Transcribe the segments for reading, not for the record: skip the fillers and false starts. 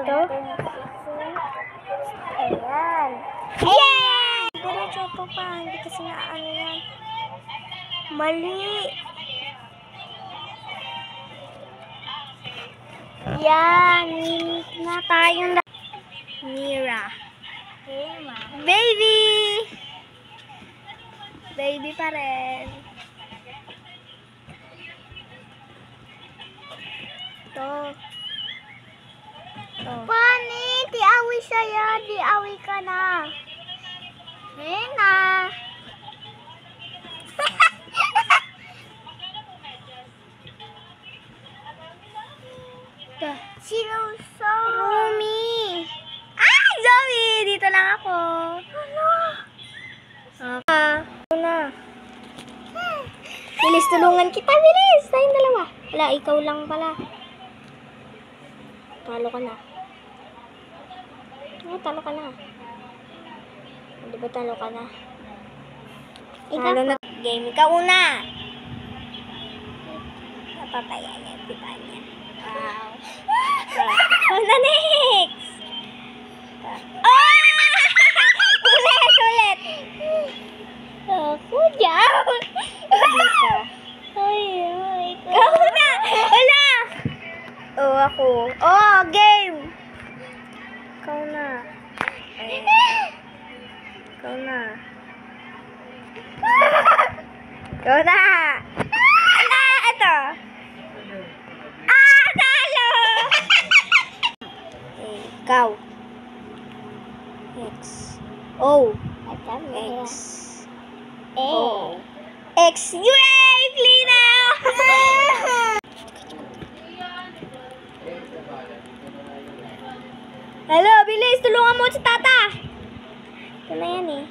Ito? Ayan. Ayan! Diretso ito pa. Hindi kasi ano yan. Mali. Yan. Na tayong Mira. Hey, ma. Baby! Baby pa rin. Ito. Ito. Pani, di-awi sa'yo. Di-awi ka na. Hena. Ito. Sinuso. Rumi! Ay, Zoe! Dito lang ako. Ano? Ito na. Bilis, tulungan kita. Bilis! Tayong dalawa. Wala, ikaw lang pala. Talo ka na. Oh, talo ka na. Di ba talo ka na? Talo na. Game, ikaw una. Napatayan niya, diba niya? Wow. Oh, na next! Oh! Ulit! Ako dyan! Dito. Ay, ikaw na! Wala! Oh, ako. Oh, game! Ikaw na. Ikaw na. Ikaw na! Ala! Ito! Ah! Talo! Ikaw. X. O. X. O. X. Yay! Plina! Hello, bilis! Tulungan mo si tata! Ito na yan eh.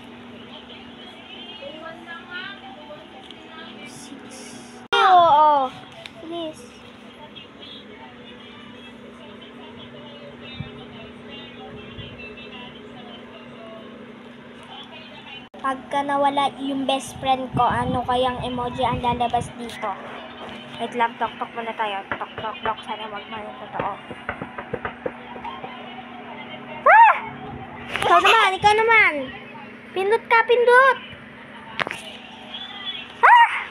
6. Oo. Bilis. Pagka nawala yung best friend ko, ano kayang emoji ang lalabas dito? Wait lang, tok-tok muna tayo. Tok-tok-tok. Sana magmahal yung totoo. Ah! Ikaw naman. Pindot ka, pindot. Ah!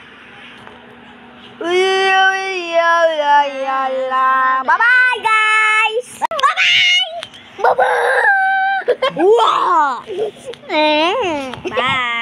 Bye-bye, guys! Bye-bye! Bye-bye! Wow! Bye!